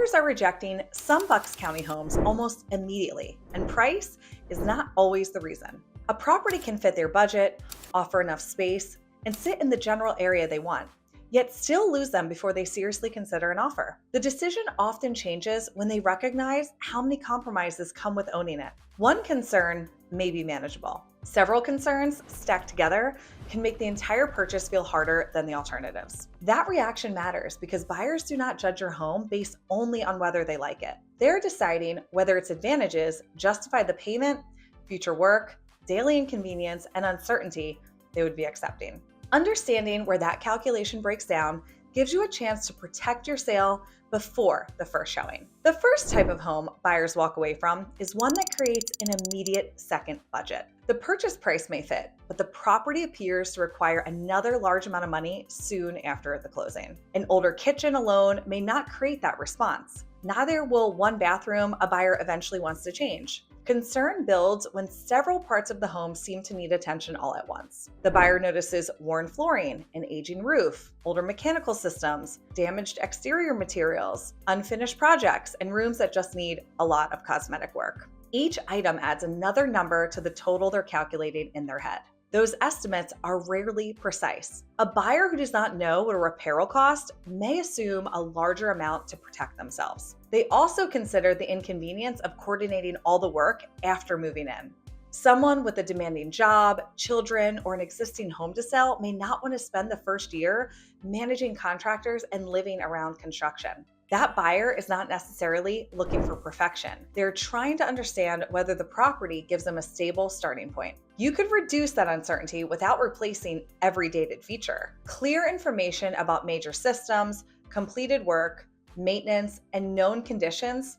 Buyers are rejecting some Bucks County homes almost immediately, and price is not always the reason. A property can fit their budget, offer enough space, and sit in the general area they want, yet still lose them before they seriously consider an offer. The decision often changes when they recognize how many compromises come with owning it. One concern may be manageable. Several concerns stacked together can make the entire purchase feel harder than the alternatives. That reaction matters because buyers do not judge your home based only on whether they like it. They're deciding whether its advantages justify the payment, future work, daily inconvenience, and uncertainty they would be accepting. Understanding where that calculation breaks down gives you a chance to protect your sale before the first showing. The first type of home buyers walk away from is one that creates an immediate second budget. The purchase price may fit, but the property appears to require another large amount of money soon after the closing. An older kitchen alone may not create that response. Neither will one bathroom a buyer eventually wants to change. Concern builds when several parts of the home seem to need attention all at once. The buyer notices worn flooring, an aging roof, older mechanical systems, damaged exterior materials, unfinished projects, and rooms that just need a lot of cosmetic work. Each item adds another number to the total they're calculating in their head. Those estimates are rarely precise. A buyer who does not know what a repair will cost may assume a larger amount to protect themselves. They also consider the inconvenience of coordinating all the work after moving in. Someone with a demanding job, children, or an existing home to sell may not want to spend the first year managing contractors and living around construction. That buyer is not necessarily looking for perfection. They're trying to understand whether the property gives them a stable starting point. You could reduce that uncertainty without replacing every dated feature. Clear information about major systems, completed work, maintenance, and known conditions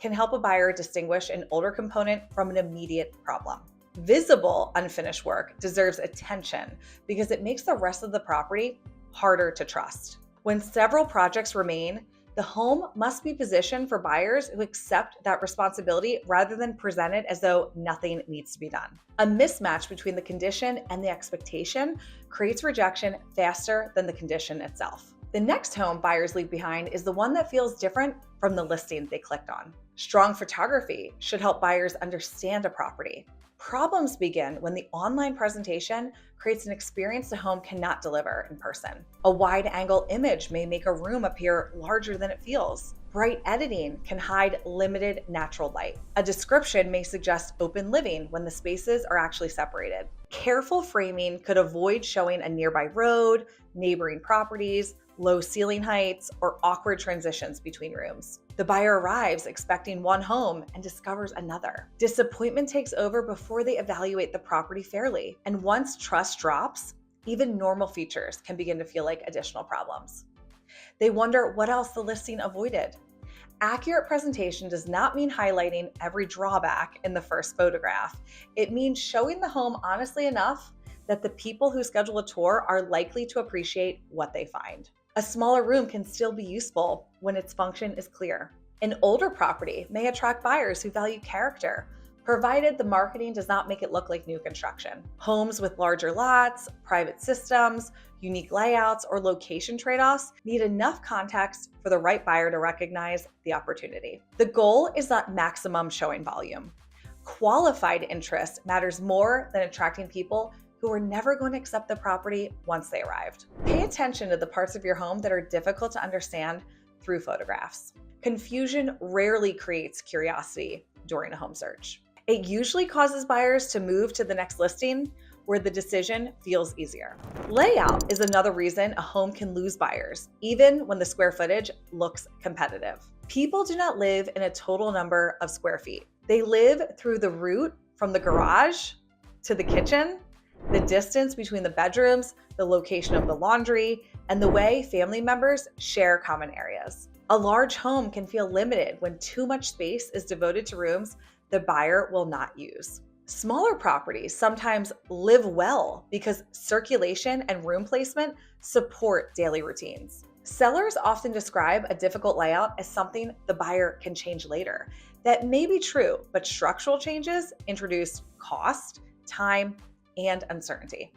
can help a buyer distinguish an older component from an immediate problem. Visible unfinished work deserves attention because it makes the rest of the property harder to trust. When several projects remain, the home must be positioned for buyers who accept that responsibility rather than present it as though nothing needs to be done. A mismatch between the condition and the expectation creates rejection faster than the condition itself. The next home buyers leave behind is the one that feels different from the listing they clicked on. Strong photography should help buyers understand a property. Problems begin when the online presentation creates an experience the home cannot deliver in person. A wide-angle image may make a room appear larger than it feels. Bright editing can hide limited natural light. A description may suggest open living when the spaces are actually separated. Careful framing could avoid showing a nearby road, neighboring properties, low ceiling heights, or awkward transitions between rooms. The buyer arrives expecting one home and discovers another. Disappointment takes over before they evaluate the property fairly. And once trust drops, even normal features can begin to feel like additional problems. They wonder what else the listing avoided. Accurate presentation does not mean highlighting every drawback in the first photograph. It means showing the home honestly enough that the people who schedule a tour are likely to appreciate what they find. A smaller room can still be useful when its function is clear. An older property may attract buyers who value character, provided the marketing does not make it look like new construction. Homes with larger lots, private systems, unique layouts, or location trade-offs need enough context for the right buyer to recognize the opportunity. The goal is not maximum showing volume. Qualified interest matters more than attracting people who are never going to accept the property once they arrived. Pay attention to the parts of your home that are difficult to understand through photographs. Confusion rarely creates curiosity during a home search. It usually causes buyers to move to the next listing where the decision feels easier. Layout is another reason a home can lose buyers, even when the square footage looks competitive. People do not live in a total number of square feet. They live through the route from the garage to the kitchen, the distance between the bedrooms, the location of the laundry, and the way family members share common areas. A large home can feel limited when too much space is devoted to rooms the buyer will not use. Smaller properties sometimes live well because circulation and room placement support daily routines. Sellers often describe a difficult layout as something the buyer can change later. That may be true, but structural changes introduce cost, time, and uncertainty.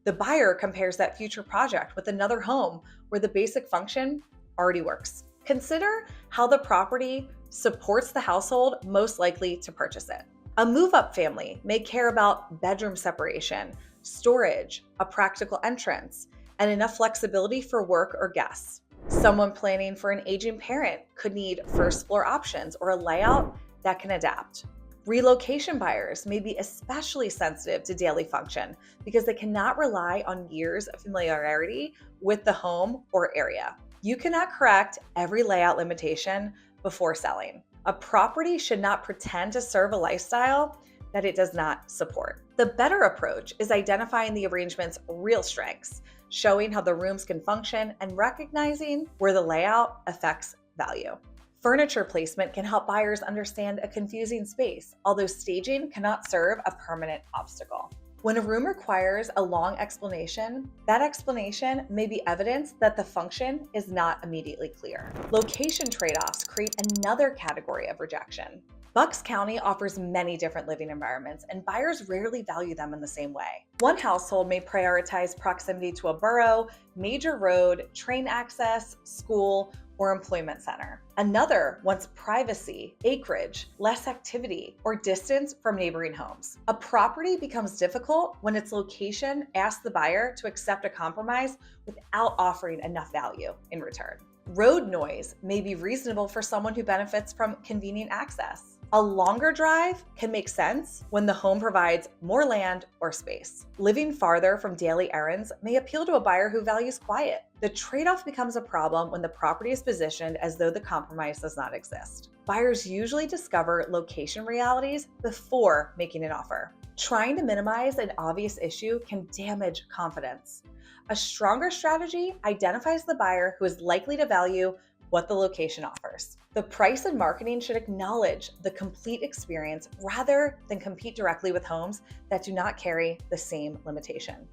The buyer compares that future project with another home where the basic function already works. Consider how the property supports the household most likely to purchase it. A move-up family may care about bedroom separation, storage, a practical entrance, and enough flexibility for work or guests. Someone planning for an aging parent could need first floor options or a layout that can adapt. Relocation buyers may be especially sensitive to daily function because they cannot rely on years of familiarity with the home or area. You cannot correct every layout limitation before selling. A property should not pretend to serve a lifestyle that it does not support. The better approach is identifying the arrangement's real strengths, showing how the rooms can function, and recognizing where the layout affects value. Furniture placement can help buyers understand a confusing space, although staging cannot serve a permanent obstacle. When a room requires a long explanation, that explanation may be evidence that the function is not immediately clear. Location trade-offs create another category of rejection. Bucks County offers many different living environments, and buyers rarely value them in the same way. One household may prioritize proximity to a borough, major road, train access, school, or employment center. Another wants privacy, acreage, less activity, or distance from neighboring homes. A property becomes difficult when its location asks the buyer to accept a compromise without offering enough value in return. Road noise may be reasonable for someone who benefits from convenient access. A longer drive can make sense when the home provides more land or space. Living farther from daily errands may appeal to a buyer who values quiet. The trade-off becomes a problem when the property is positioned as though the compromise does not exist. Buyers usually discover location realities before making an offer. Trying to minimize an obvious issue can damage confidence. A stronger strategy identifies the buyer who is likely to value what the location offers. The price and marketing should acknowledge the complete experience rather than compete directly with homes that do not carry the same limitation.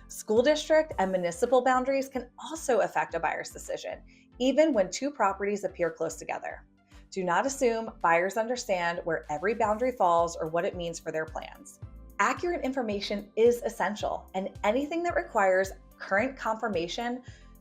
School district and municipal boundaries can also affect a buyer's decision, even when two properties appear close together. Do not assume buyers understand where every boundary falls or what it means for their plans. Accurate information is essential, and anything that requires current confirmation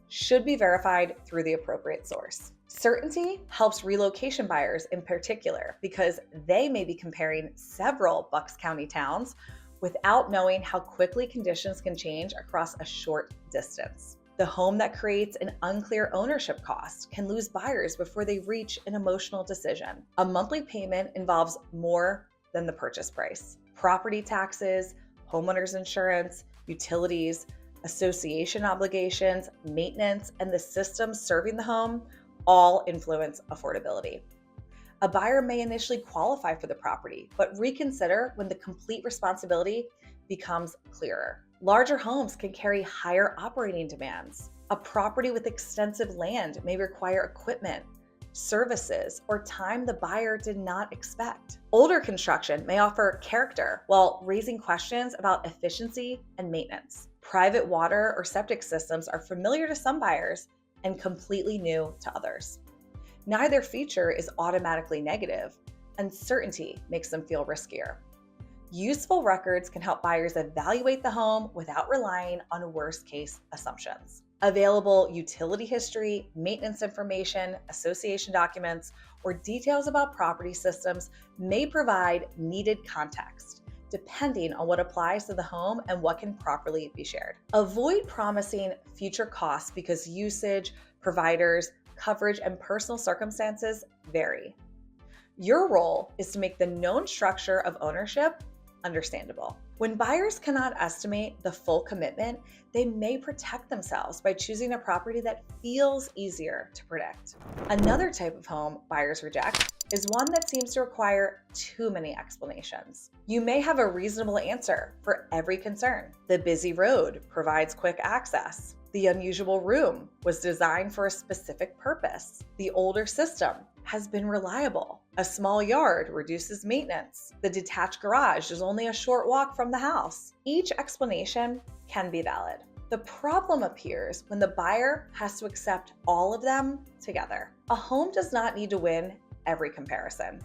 should be verified through the appropriate source. Certainty helps relocation buyers in particular because they may be comparing several Bucks County towns without knowing how quickly conditions can change across a short distance. The home that creates an unclear ownership cost can lose buyers before they reach an emotional decision. A monthly payment involves more than the purchase price. Property taxes, homeowners insurance, utilities, association obligations, maintenance, and the systems serving the home all influence affordability. A buyer may initially qualify for the property, but reconsider when the complete responsibility becomes clearer. Larger homes can carry higher operating demands. A property with extensive land may require equipment, services, or time the buyer did not expect. Older construction may offer character while raising questions about efficiency and maintenance. Private water or septic systems are familiar to some buyers and completely new to others. Neither feature is automatically negative. Uncertainty makes them feel riskier. Useful records can help buyers evaluate the home without relying on worst-case assumptions. Available utility history, maintenance information, association documents, or details about property systems may provide needed context, depending on what applies to the home and what can properly be shared. Avoid promising future costs because usage, providers, coverage, and personal circumstances vary. Your role is to make the known structure of ownership understandable. When buyers cannot estimate the full commitment, they may protect themselves by choosing a property that feels easier to predict. Another type of home buyers reject is one that seems to require too many explanations. You may have a reasonable answer for every concern. The busy road provides quick access. The unusual room was designed for a specific purpose. The older system has been reliable. A small yard reduces maintenance. The detached garage is only a short walk from the house. Each explanation can be valid. The problem appears when the buyer has to accept all of them together. A home does not need to win every comparison.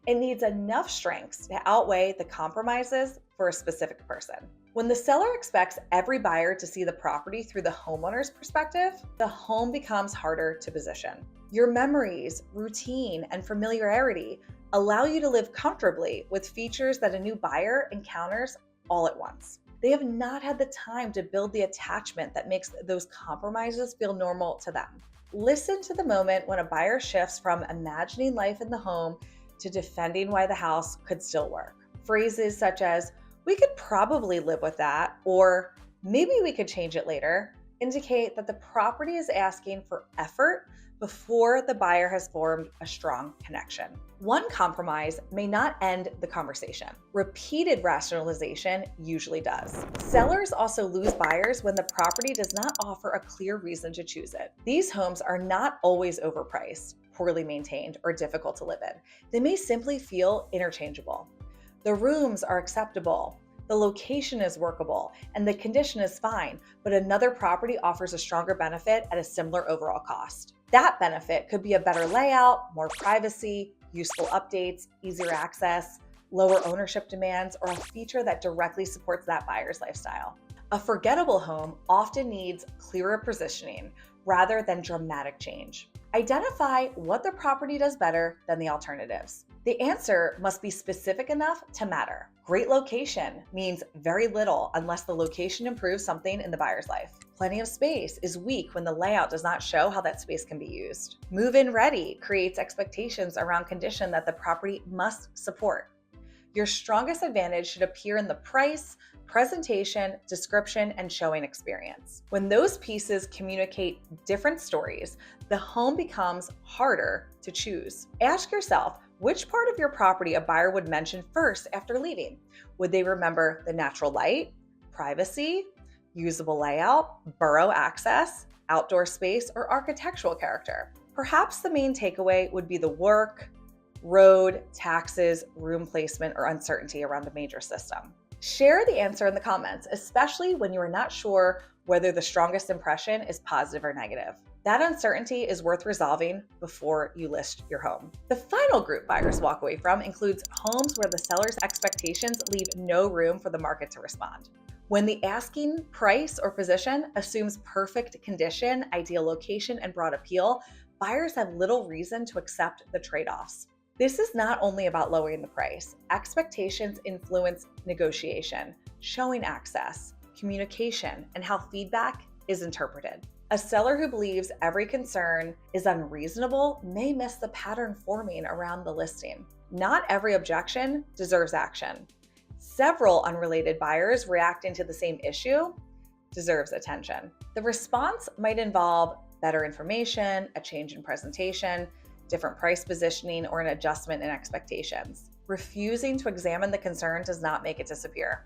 It needs enough strengths to outweigh the compromises for a specific person. When the seller expects every buyer to see the property through the homeowner's perspective, the home becomes harder to position. Your memories, routine, and familiarity allow you to live comfortably with features that a new buyer encounters all at once. They have not had the time to build the attachment that makes those compromises feel normal to them. Listen to the moment when a buyer shifts from imagining life in the home to defending why the house could still work. Phrases such as, "We could probably live with that," or "maybe we could change it later," indicate that the property is asking for effort before the buyer has formed a strong connection. One compromise may not end the conversation. Repeated rationalization usually does. Sellers also lose buyers when the property does not offer a clear reason to choose it. These homes are not always overpriced, poorly maintained, or difficult to live in. They may simply feel interchangeable. The rooms are acceptable, the location is workable, and the condition is fine, but another property offers a stronger benefit at a similar overall cost. That benefit could be a better layout, more privacy, useful updates, easier access, lower ownership demands, or a feature that directly supports that buyer's lifestyle. A forgettable home often needs clearer positioning rather than dramatic change. Identify what the property does better than the alternatives. The answer must be specific enough to matter. Great location means very little unless the location improves something in the buyer's life. Plenty of space is weak when the layout does not show how that space can be used. Move-in ready creates expectations around condition that the property must support. Your strongest advantage should appear in the price, presentation, description, and showing experience. When those pieces communicate different stories, the home becomes harder to choose. Ask yourself, which part of your property a buyer would mention first after leaving? Would they remember the natural light, privacy, usable layout, borough access, outdoor space, or architectural character? Perhaps the main takeaway would be the work, road, taxes, room placement, or uncertainty around a major system. Share the answer in the comments, especially when you are not sure whether the strongest impression is positive or negative. That uncertainty is worth resolving before you list your home. The final group buyers walk away from includes homes where the seller's expectations leave no room for the market to respond. When the asking price or position assumes perfect condition, ideal location, and broad appeal, buyers have little reason to accept the trade-offs. This is not only about lowering the price. Expectations influence negotiation, showing access, communication, and how feedback is interpreted. A seller who believes every concern is unreasonable may miss the pattern forming around the listing. Not every objection deserves action. Several unrelated buyers reacting to the same issue deserves attention. The response might involve better information, a change in presentation, different price positioning, or an adjustment in expectations. Refusing to examine the concern does not make it disappear.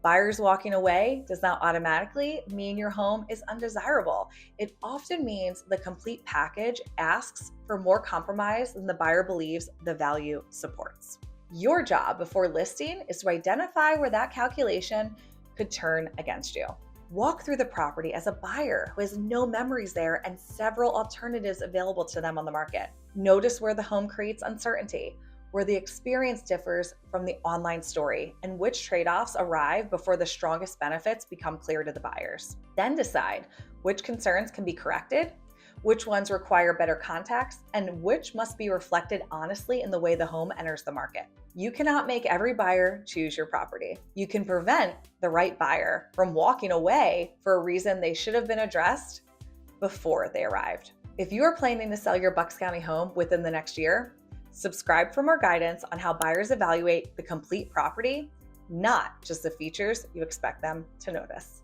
Buyers walking away does not automatically mean your home is undesirable. It often means the complete package asks for more compromise than the buyer believes the value supports. Your job before listing is to identify where that calculation could turn against you. Walk through the property as a buyer who has no memories there and several alternatives available to them on the market. Notice where the home creates uncertainty, where the experience differs from the online story, and which trade-offs arrive before the strongest benefits become clear to the buyers. Then decide which concerns can be corrected, which ones require better context, and which must be reflected honestly in the way the home enters the market. You cannot make every buyer choose your property. You can prevent the right buyer from walking away for a reason they should have been addressed before they arrived. If you are planning to sell your Bucks County home within the next year, subscribe for more guidance on how buyers evaluate the complete property, not just the features you expect them to notice.